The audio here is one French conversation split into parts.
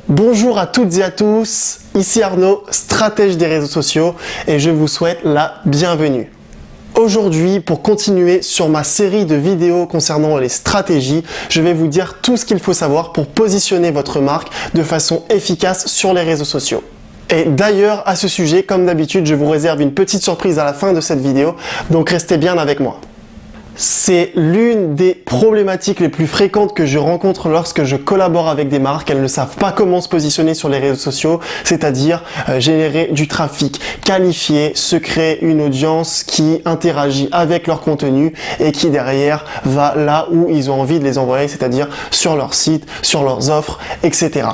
Bonjour à toutes et à tous, ici Arnaud, stratège des réseaux sociaux et je vous souhaite la bienvenue. Aujourd'hui, pour continuer sur ma série de vidéos concernant les stratégies, je vais vous dire tout ce qu'il faut savoir pour positionner votre marque de façon efficace sur les réseaux sociaux. Et d'ailleurs, à ce sujet, comme d'habitude, je vous réserve une petite surprise à la fin de cette vidéo, donc restez bien avec moi. C'est l'une des problématiques les plus fréquentes que je rencontre lorsque je collabore avec des marques. Elles ne savent pas comment se positionner sur les réseaux sociaux, c'est-à-dire générer du trafic qualifié, se créer une audience qui interagit avec leur contenu et qui derrière va là où ils ont envie de les envoyer, c'est-à-dire sur leur site, sur leurs offres, etc.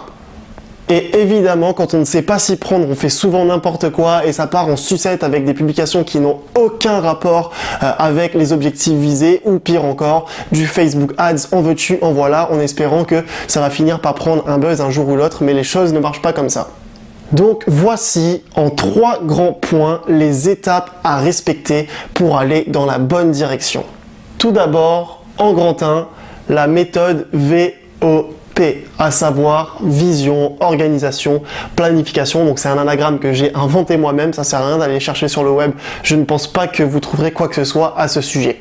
Et évidemment, quand on ne sait pas s'y prendre, on fait souvent n'importe quoi et ça part en sucette avec des publications qui n'ont aucun rapport avec les objectifs visés ou pire encore, du Facebook Ads en veux-tu, en voilà, en espérant que ça va finir par prendre un buzz un jour ou l'autre, mais les choses ne marchent pas comme ça. Donc voici en 3 grands points les étapes à respecter pour aller dans la bonne direction. Tout d'abord, en grand 1, la méthode VOP. À savoir vision, organisation, planification. Donc c'est un anagramme que j'ai inventé moi-même, ça sert à rien d'aller chercher sur le web. Je ne pense pas que vous trouverez quoi que ce soit à ce sujet.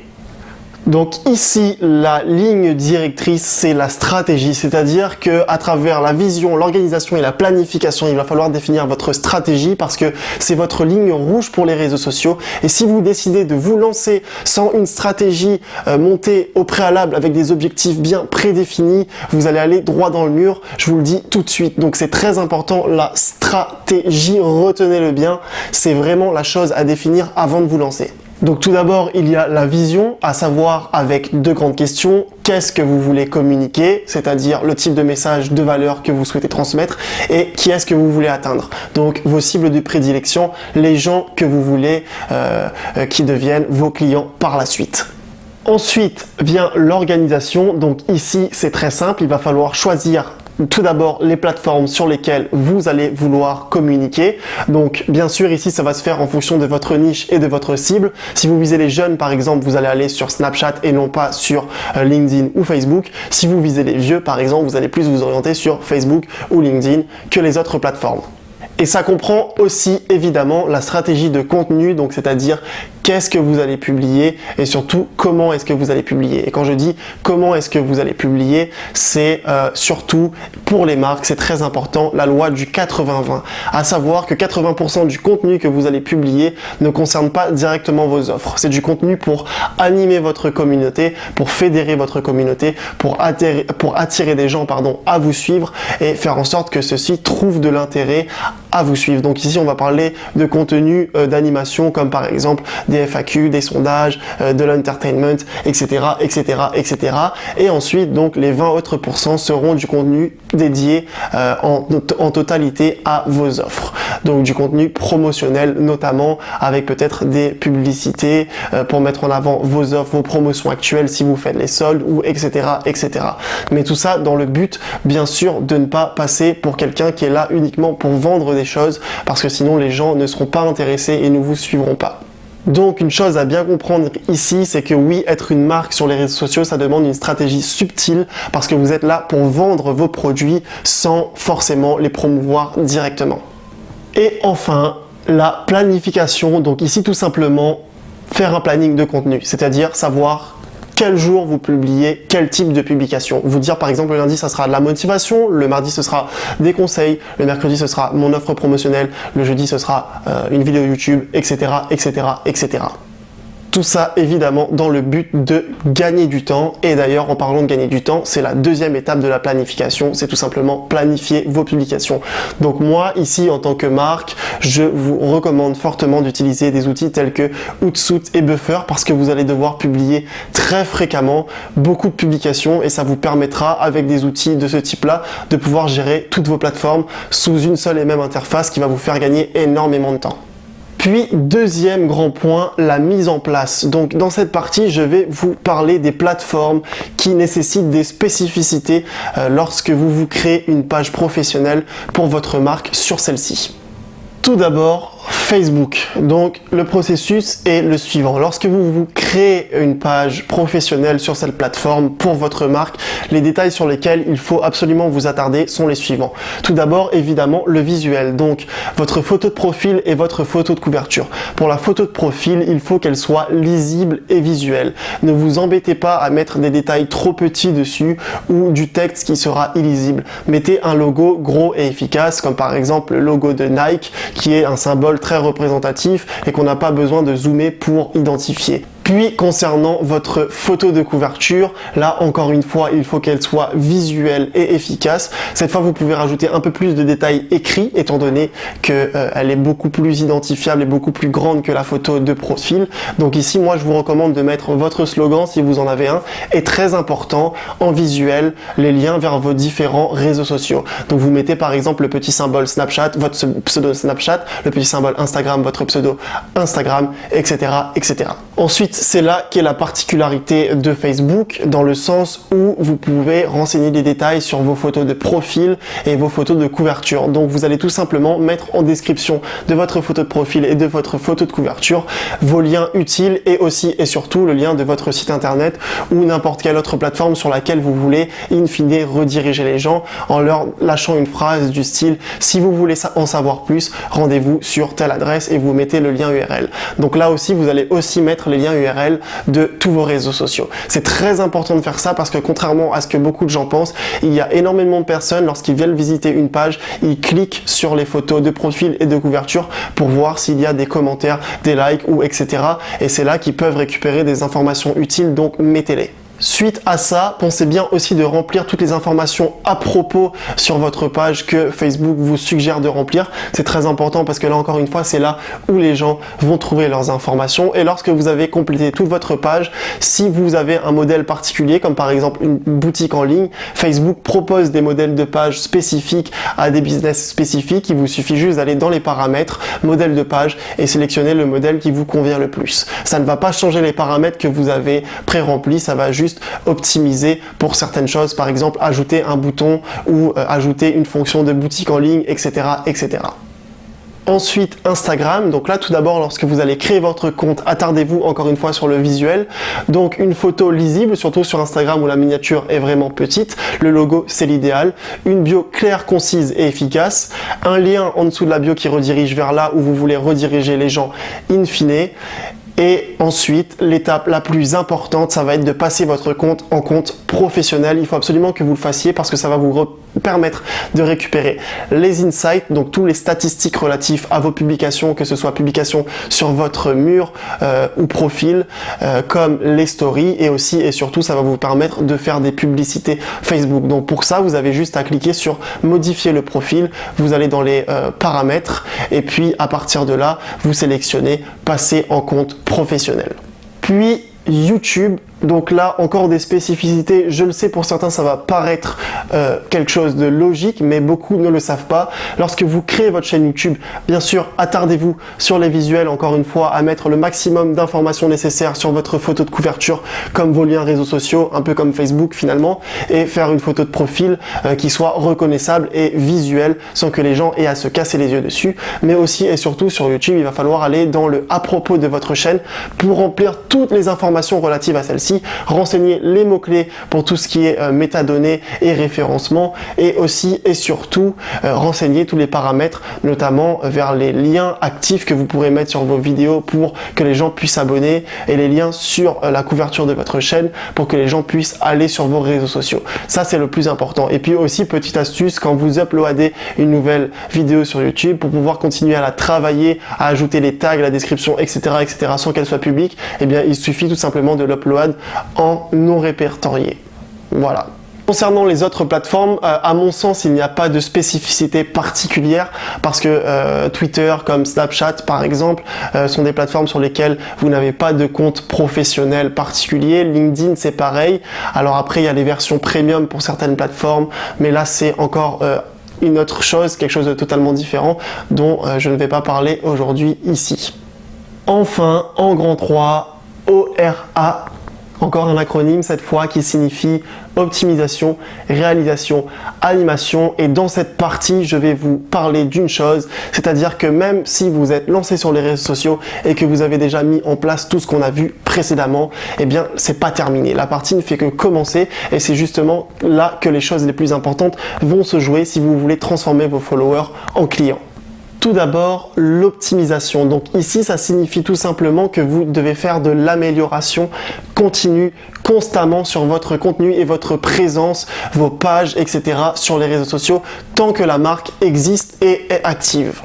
Donc ici, la ligne directrice, c'est la stratégie, c'est-à-dire que à travers la vision, l'organisation et la planification, il va falloir définir votre stratégie parce que c'est votre ligne rouge pour les réseaux sociaux. Et si vous décidez de vous lancer sans une stratégie montée au préalable avec des objectifs bien prédéfinis, vous allez aller droit dans le mur, je vous le dis tout de suite. Donc c'est très important, la stratégie, retenez-le bien, c'est vraiment la chose à définir avant de vous lancer. Donc tout d'abord, il y a la vision, à savoir avec 2 grandes questions. Qu'est-ce que vous voulez communiquer, c'est-à-dire le type de message, de valeur que vous souhaitez transmettre et qui est-ce que vous voulez atteindre. Donc vos cibles de prédilection, les gens que vous voulez qui deviennent vos clients par la suite. Ensuite vient l'organisation. Donc ici, c'est très simple, il va falloir choisir tout d'abord les plateformes sur lesquelles vous allez vouloir communiquer. Donc bien sûr ici ça va se faire en fonction de votre niche et de votre cible. Si vous visez les jeunes par exemple, vous allez aller sur Snapchat et non pas sur LinkedIn ou Facebook. Si vous visez les vieux par exemple, vous allez plus vous orienter sur Facebook ou LinkedIn que les autres plateformes. Et ça comprend aussi évidemment la stratégie de contenu, donc c'est-à-dire qu'est-ce que vous allez publier et surtout comment est-ce que vous allez publier. Et quand je dis comment est-ce que vous allez publier, c'est surtout pour les marques, c'est très important, la loi du 80-20, à savoir que 80% du contenu que vous allez publier ne concerne pas directement vos offres. C'est du contenu pour animer votre communauté, pour fédérer votre communauté, pour attirer des gens à vous suivre et faire en sorte que ceux-ci trouvent de l'intérêt à vous suivre. Donc ici on va parler de contenu d'animation comme par exemple des FAQ, des sondages, de l'entertainment, etc., etc., etc. Et ensuite donc les 20 autres % seront du contenu dédié en totalité à vos offres. Donc du contenu promotionnel notamment avec peut-être des publicités pour mettre en avant vos offres, vos promotions actuelles si vous faites les soldes ou etc., etc. Mais tout ça dans le but bien sûr de ne pas passer pour quelqu'un qui est là uniquement pour vendre des choses parce que sinon les gens ne seront pas intéressés et ne vous suivront pas. Donc une chose à bien comprendre ici, c'est que oui, être une marque sur les réseaux sociaux, ça demande une stratégie subtile parce que vous êtes là pour vendre vos produits sans forcément les promouvoir directement. Et enfin, la planification. Donc ici tout simplement, faire un planning de contenu, c'est-à-dire savoir quel jour vous publiez, quel type de publication. Vous dire par exemple le lundi ça sera de la motivation, le mardi ce sera des conseils, le mercredi ce sera mon offre promotionnelle, le jeudi ce sera une vidéo YouTube, etc., etc., etc. Tout ça évidemment dans le but de gagner du temps. Et d'ailleurs en parlant de gagner du temps, c'est la 2e étape de la planification, c'est tout simplement planifier vos publications. Donc moi ici en tant que marque, je vous recommande fortement d'utiliser des outils tels que Hootsuite et Buffer parce que vous allez devoir publier très fréquemment beaucoup de publications et ça vous permettra avec des outils de ce type là de pouvoir gérer toutes vos plateformes sous une seule et même interface qui va vous faire gagner énormément de temps. Puis, 2e grand point, la mise en place. Donc, dans cette partie, je vais vous parler des plateformes qui nécessitent des spécificités lorsque vous créez une page professionnelle pour votre marque sur celle-ci. Tout d'abord, Facebook. Donc le processus est le suivant. Lorsque vous créez une page professionnelle sur cette plateforme pour votre marque, les détails sur lesquels il faut absolument vous attarder sont les suivants. Tout d'abord, évidemment, le visuel. Donc votre photo de profil et votre photo de couverture. Pour la photo de profil, il faut qu'elle soit lisible et visuelle. Ne vous embêtez pas à mettre des détails trop petits dessus ou du texte qui sera illisible. Mettez un logo gros et efficace, comme par exemple le logo de Nike, qui est un symbole très représentatif et qu'on n'a pas besoin de zoomer pour identifier. Puis concernant votre photo de couverture, là encore une fois, il faut qu'elle soit visuelle et efficace. Cette fois, vous pouvez rajouter un peu plus de détails écrits, étant donné qu'elle est beaucoup plus identifiable et beaucoup plus grande que la photo de profil. Donc ici, moi, je vous recommande de mettre votre slogan, si vous en avez un, et très important, en visuel, les liens vers vos différents réseaux sociaux. Donc vous mettez par exemple le petit symbole Snapchat, votre pseudo Snapchat, le petit symbole Instagram, votre pseudo Instagram, etc., etc. Ensuite, c'est là qu'est la particularité de Facebook, dans le sens où vous pouvez renseigner des détails sur vos photos de profil et vos photos de couverture. Donc vous allez tout simplement mettre en description de votre photo de profil et de votre photo de couverture vos liens utiles et aussi et surtout le lien de votre site internet ou n'importe quelle autre plateforme sur laquelle vous voulez in fine rediriger les gens en leur lâchant une phrase du style « Si vous voulez en savoir plus, rendez-vous sur telle adresse » et vous mettez le lien URL. Donc là aussi, vous allez aussi mettre les liens URL de tous vos réseaux sociaux. C'est très important de faire ça parce que contrairement à ce que beaucoup de gens pensent, il y a énormément de personnes, lorsqu'ils viennent visiter une page, ils cliquent sur les photos de profil et de couverture pour voir s'il y a des commentaires, des likes ou etc. Et c'est là qu'ils peuvent récupérer des informations utiles, donc mettez-les. Suite à ça, pensez bien aussi de remplir toutes les informations à propos sur votre page que Facebook vous suggère de remplir. C'est très important parce que là encore une fois, c'est là où les gens vont trouver leurs informations. Et lorsque vous avez complété toute votre page, si vous avez un modèle particulier, comme par exemple une boutique en ligne, Facebook propose des modèles de page spécifiques à des business spécifiques. Il vous suffit juste d'aller dans les paramètres, modèle de page et sélectionner le modèle qui vous convient le plus. Ça ne va pas changer les paramètres que vous avez pré-remplis, ça va juste optimiser pour certaines choses, par exemple ajouter un bouton ou ajouter une fonction de boutique en ligne, etc., etc. Ensuite, Instagram. Donc là, tout d'abord, lorsque vous allez créer votre compte, attardez-vous encore une fois sur le visuel. Donc une photo lisible, surtout sur Instagram où la miniature est vraiment petite. Le logo, c'est l'idéal. Une bio claire, concise et efficace. Un lien en dessous de la bio qui redirige vers là où vous voulez rediriger les gens in fine. Et ensuite, l'étape la plus importante, ça va être de passer votre compte en compte professionnel. Il faut absolument que vous le fassiez parce que ça va vous permettre de récupérer les insights, donc tous les statistiques relatifs à vos publications, que ce soit publications sur votre mur ou profil, comme les stories, et aussi et surtout, ça va vous permettre de faire des publicités Facebook. Donc pour ça, vous avez juste à cliquer sur modifier le profil, vous allez dans les paramètres, et puis à partir de là, vous sélectionnez passer en compte professionnel. Puis YouTube, donc là encore des spécificités, je le sais pour certains ça va paraître quelque chose de logique mais beaucoup ne le savent pas. Lorsque vous créez votre chaîne YouTube, bien sûr attardez-vous sur les visuels, encore une fois à mettre le maximum d'informations nécessaires sur votre photo de couverture comme vos liens réseaux sociaux, un peu comme Facebook finalement, et faire une photo de profil qui soit reconnaissable et visuelle sans que les gens aient à se casser les yeux dessus. Mais aussi et surtout sur YouTube, il va falloir aller dans le à propos de votre chaîne pour remplir toutes les informations relatives à celle-ci, renseigner les mots-clés pour tout ce qui est métadonnées et référencement, et aussi et surtout renseigner tous les paramètres, notamment vers les liens actifs que vous pourrez mettre sur vos vidéos pour que les gens puissent s'abonner, et les liens sur la couverture de votre chaîne pour que les gens puissent aller sur vos réseaux sociaux. Ça, c'est le plus important. Et puis aussi, petite astuce, quand vous uploadez une nouvelle vidéo sur YouTube, pour pouvoir continuer à la travailler, à ajouter les tags, la description, etc., etc., sans qu'elle soit publique, eh bien, il suffit tout simplement de l'upload en non répertorié. Voilà. Concernant les autres plateformes, à mon sens, il n'y a pas de spécificité particulière parce que Twitter comme Snapchat par exemple sont des plateformes sur lesquelles vous n'avez pas de compte professionnel particulier. LinkedIn c'est pareil. Alors après il y a les versions premium pour certaines plateformes, mais là c'est encore une autre chose, quelque chose de totalement différent dont je ne vais pas parler aujourd'hui ici. Enfin, en grand 3, ORA. Encore un acronyme cette fois qui signifie optimisation, réalisation, animation. Et dans cette partie, je vais vous parler d'une chose, c'est-à-dire que même si vous êtes lancé sur les réseaux sociaux et que vous avez déjà mis en place tout ce qu'on a vu précédemment, eh bien, c'est pas terminé. La partie ne fait que commencer et c'est justement là que les choses les plus importantes vont se jouer si vous voulez transformer vos followers en clients. Tout d'abord, l'optimisation. Donc ici, ça signifie tout simplement que vous devez faire de l'amélioration continue, constamment sur votre contenu et votre présence, vos pages, etc. sur les réseaux sociaux, tant que la marque existe et est active.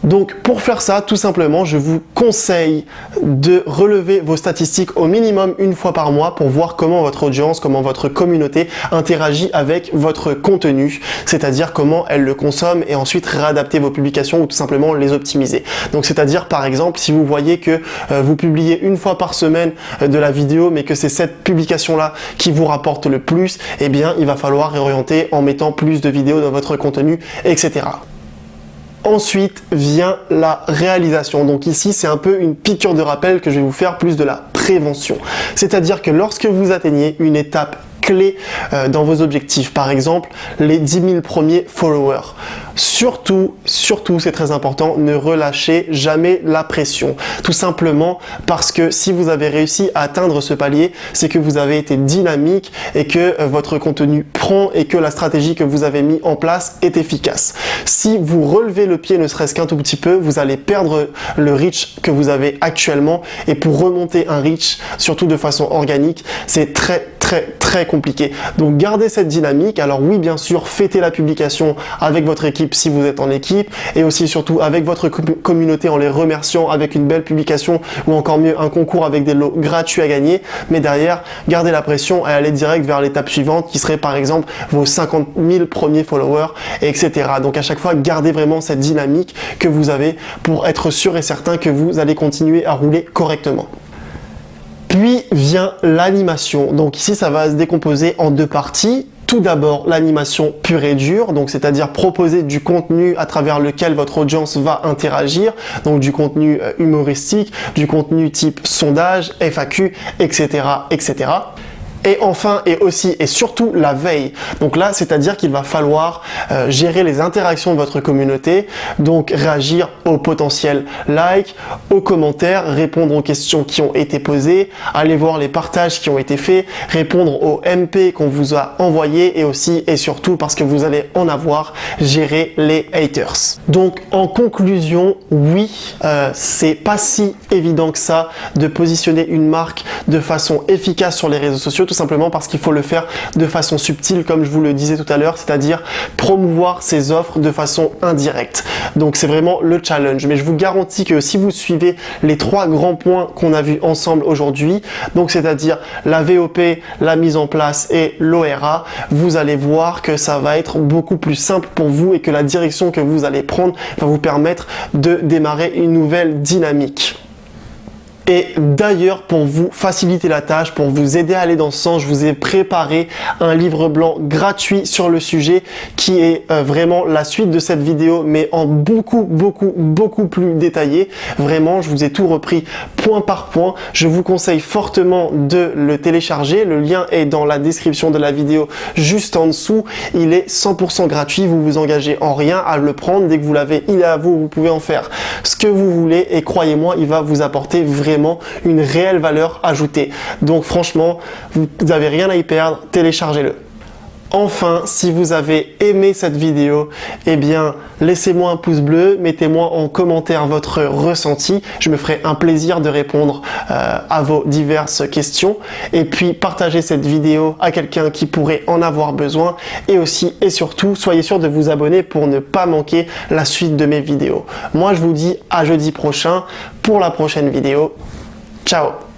Donc pour faire ça, tout simplement, je vous conseille de relever vos statistiques au minimum une fois par mois pour voir comment votre audience, comment votre communauté interagit avec votre contenu, c'est-à-dire comment elle le consomme et ensuite réadapter vos publications ou tout simplement les optimiser. Donc c'est-à-dire par exemple, si vous voyez que vous publiez une fois par semaine de la vidéo mais que c'est cette publication-là qui vous rapporte le plus, eh bien il va falloir réorienter en mettant plus de vidéos dans votre contenu, etc. Ensuite vient la réalisation. Donc ici, c'est un peu une piqûre de rappel que je vais vous faire, plus de la prévention. C'est-à-dire que lorsque vous atteignez une étape clé dans vos objectifs, par exemple les 10 000 premiers followers, surtout, c'est très important, ne relâchez jamais la pression. Tout simplement parce que si vous avez réussi à atteindre ce palier, c'est que vous avez été dynamique et que votre contenu prend et que la stratégie que vous avez mis en place est efficace. Si vous relevez le pied ne serait-ce qu'un tout petit peu, vous allez perdre le reach que vous avez actuellement et pour remonter un reach, surtout de façon organique, c'est très compliqué. Donc gardez cette dynamique. Alors oui, bien sûr, fêtez la publication avec votre équipe si vous êtes en équipe et aussi surtout avec votre communauté en les remerciant avec une belle publication ou encore mieux un concours avec des lots gratuits à gagner. Mais derrière, gardez la pression et allez direct vers l'étape suivante qui serait par exemple vos 50 000 premiers followers, etc. Donc à chaque fois, gardez vraiment cette dynamique que vous avez pour être sûr et certain que vous allez continuer à rouler correctement. Puis vient l'animation. Donc ici, ça va se décomposer en deux parties. Tout d'abord, l'animation pure et dure, donc c'est-à-dire proposer du contenu à travers lequel votre audience va interagir, donc du contenu humoristique, du contenu type sondage, FAQ, etc., etc. Et enfin, et aussi, et surtout la veille. Donc là, c'est-à-dire qu'il va falloir gérer les interactions de votre communauté, donc réagir aux potentiels likes, aux commentaires, répondre aux questions qui ont été posées, aller voir les partages qui ont été faits, répondre aux MP qu'on vous a envoyés et aussi et surtout parce que vous allez en avoir, gérer les haters. Donc en conclusion, oui, c'est pas si évident que ça de positionner une marque de façon efficace sur les réseaux sociaux, tout simplement parce qu'il faut le faire de façon subtile, comme je vous le disais tout à l'heure, c'est-à-dire promouvoir ses offres de façon indirecte. Donc c'est vraiment le challenge. Mais je vous garantis que si vous suivez les trois grands points qu'on a vus ensemble aujourd'hui, donc c'est-à-dire la VOP, la mise en place et l'ORA, vous allez voir que ça va être beaucoup plus simple pour vous et que la direction que vous allez prendre va vous permettre de démarrer une nouvelle dynamique. Et d'ailleurs, pour vous faciliter la tâche, pour vous aider à aller dans ce sens, je vous ai préparé un livre blanc gratuit sur le sujet qui est vraiment la suite de cette vidéo, mais en beaucoup plus détaillé. Vraiment, je vous ai tout repris point par point. Je vous conseille fortement de le télécharger. Le lien est dans la description de la vidéo juste en dessous. Il est 100% gratuit. Vous vous engagez en rien à le prendre. Dès que vous l'avez, il est à vous. Vous pouvez en faire ce que vous voulez et croyez-moi, il va vous apporter vraiment une réelle valeur ajoutée. Donc franchement, vous n'avez rien à y perdre, téléchargez-le. Enfin, si vous avez aimé cette vidéo, eh bien, laissez-moi un pouce bleu, mettez-moi en commentaire votre ressenti. Je me ferai un plaisir de répondre à vos diverses questions. Et puis, partagez cette vidéo à quelqu'un qui pourrait en avoir besoin. Et aussi, et surtout, soyez sûr de vous abonner pour ne pas manquer la suite de mes vidéos. Moi, je vous dis à jeudi prochain pour la prochaine vidéo. Ciao!